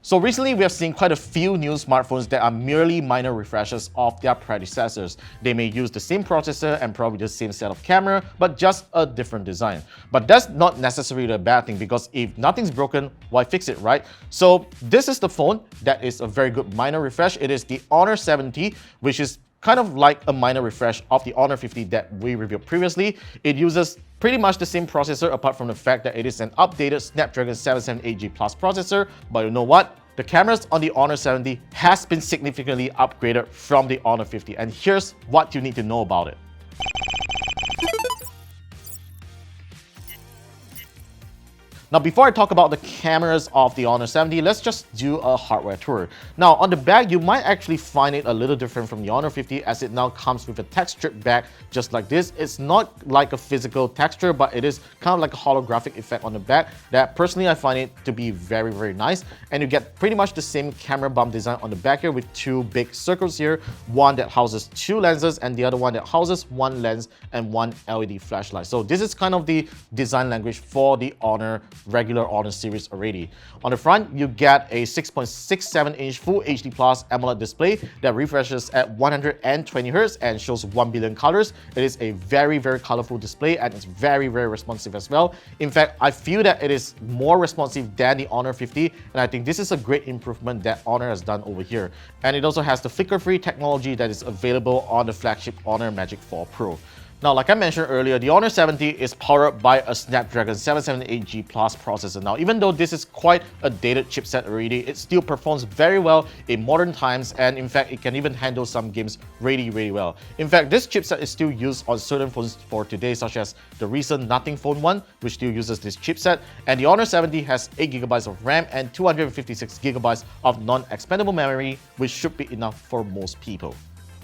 So recently, we have seen quite a few new smartphones that are merely minor refreshes of their predecessors. They may use the same processor and probably the same set of camera, but just a different design. But that's not necessarily a bad thing, because if nothing's broken, why fix it, right? So this is the phone that is a very good minor refresh. It is the Honor 70, which is kind of like a minor refresh of the Honor 50 that we reviewed previously. It uses pretty much the same processor, apart from the fact that it is an updated Snapdragon 778G Plus processor. But you know what? The cameras on the Honor 70 has been significantly upgraded from the Honor 50, and here's what you need to know about it. Now, before I talk about the cameras of the Honor 70, let's just do a hardware tour. Now, on the back, you might actually find it a little different from the Honor 50, as it now comes with a text strip back just like this. It's not like a physical texture, but it is kind of like a holographic effect on the back that personally I find it to be very, very nice. And you get pretty much the same camera bump design on the back here with two big circles here, one that houses two lenses and the other one that houses one lens and one LED flashlight. So this is kind of the design language for the regular Honor series already. On the front, you get a 6.67-inch Full HD Plus AMOLED display that refreshes at 120 Hz and shows 1 billion colors. It is a very, very colorful display, and it's very, very responsive as well. In fact, I feel that it is more responsive than the Honor 50, and I think this is a great improvement that Honor has done over here. And it also has the flicker-free technology that is available on the flagship Honor Magic 4 Pro. Now, like I mentioned earlier, the Honor 70 is powered by a Snapdragon 778G Plus processor. Now, even though this is quite a dated chipset already, it still performs very well in modern times, and in fact, it can even handle some games really, really well. In fact, this chipset is still used on certain phones for today, such as the recent Nothing Phone 1, which still uses this chipset, and the Honor 70 has 8GB of RAM and 256GB of non-expandable memory, which should be enough for most people.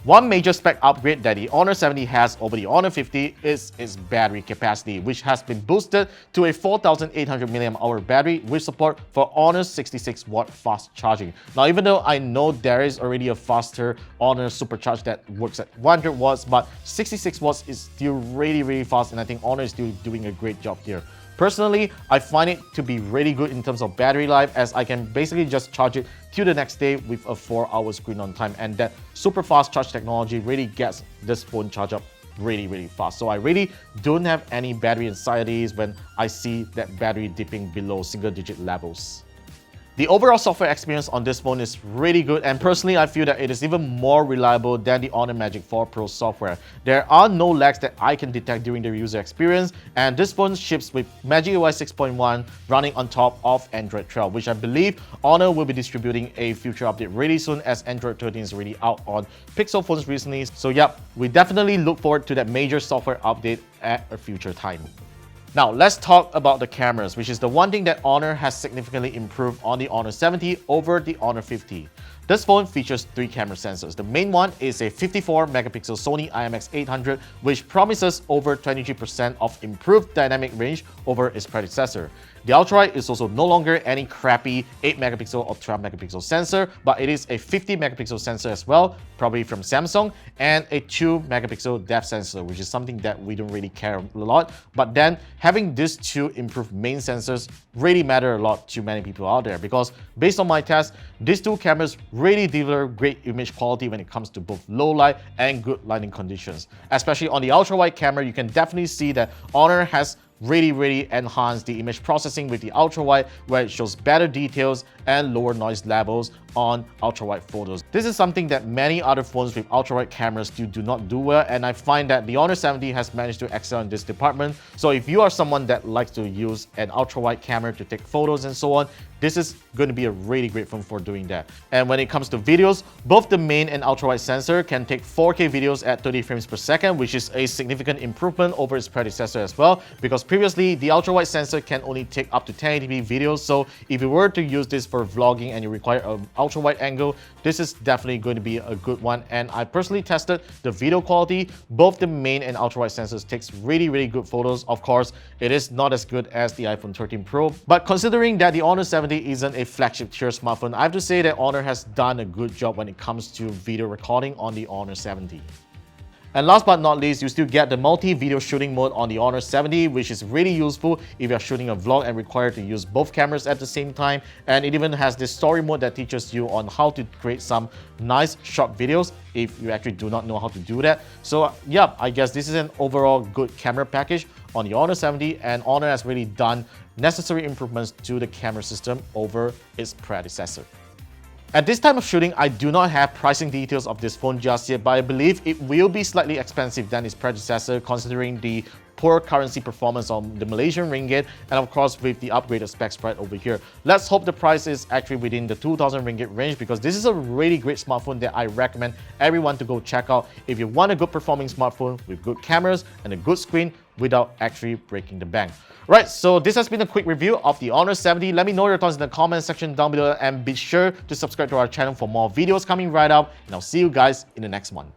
One major spec upgrade that the Honor 70 has over the Honor 50 is its battery capacity, which has been boosted to a 4,800 mAh battery with support for Honor's 66-watt fast charging. Now, even though I know there is already a faster Honor Supercharge that works at 100 watts, but 66 watts is still really, really fast, and I think Honor is still doing a great job here. Personally, I find it to be really good in terms of battery life, as I can basically just charge it till the next day with a 4-hour screen on time, and that super fast charge technology really gets this phone charged up really, really fast. So I really don't have any battery anxieties when I see that battery dipping below single-digit levels. The overall software experience on this phone is really good, and personally I feel that it is even more reliable than the Honor Magic 4 Pro software. There are no lags that I can detect during the user experience, and this phone ships with Magic UI 6.1 running on top of Android 12, which I believe Honor will be distributing a future update really soon, as Android 13 is already out on Pixel phones recently. So yep, we definitely look forward to that major software update at a future time. Now, let's talk about the cameras, which is the one thing that Honor has significantly improved on the Honor 70 over the Honor 50. This phone features 3 camera sensors. The main one is a 54-megapixel Sony IMX800, which promises over 23% of improved dynamic range over its predecessor. The ultrawide is also no longer any crappy 8-megapixel or 12-megapixel sensor, but it is a 50-megapixel sensor as well, probably from Samsung, and a 2-megapixel depth sensor, which is something that we don't really care a lot. But then, having these two improved main sensors really matter a lot to many people out there, because based on my test, these two cameras really deliver great image quality when it comes to both low light and good lighting conditions. Especially on the ultrawide camera, you can definitely see that Honor has really enhanced the image processing with the ultrawide, where it shows better details and lower noise levels on ultrawide photos. This is something that many other phones with ultrawide cameras still do not do well, and I find that the Honor 70 has managed to excel in this department. So if you are someone that likes to use an ultrawide camera to take photos and so on, this is going to be a really great phone for doing that. And when it comes to videos, both the main and ultrawide sensor can take 4K videos at 30 frames per second, which is a significant improvement over its predecessor as well, because previously the ultrawide sensor can only take up to 1080p videos. So if you were to use this for vlogging and you require an ultrawide angle, this is definitely going to be a good one. And I personally tested the video quality. Both the main and ultrawide sensors takes really good photos. Of course, it is not as good as the iPhone 13 Pro, but considering that the Honor 70 isn't a flagship tier smartphone, I have to say that Honor has done a good job when it comes to video recording on the Honor 70. And last but not least, you still get the multi-video shooting mode on the Honor 70, which is really useful if you're shooting a vlog and required to use both cameras at the same time. And it even has this story mode that teaches you on how to create some nice short videos if you actually do not know how to do that. So yeah, I guess this is an overall good camera package on the Honor 70, and Honor has really done necessary improvements to the camera system over its predecessor. At this time of shooting, I do not have pricing details of this phone just yet, but I believe it will be slightly expensive than its predecessor considering the poor currency performance on the Malaysian ringgit, and of course with the upgraded specs right over here. Let's hope the price is actually within the 2,000 ringgit range, because this is a really great smartphone that I recommend everyone to go check out if you want a good performing smartphone with good cameras and a good screen without actually breaking the bank. Right, so this has been a quick review of the Honor 70. Let me know your thoughts in the comment section down below, and be sure to subscribe to our channel for more videos coming right up, and I'll see you guys in the next one.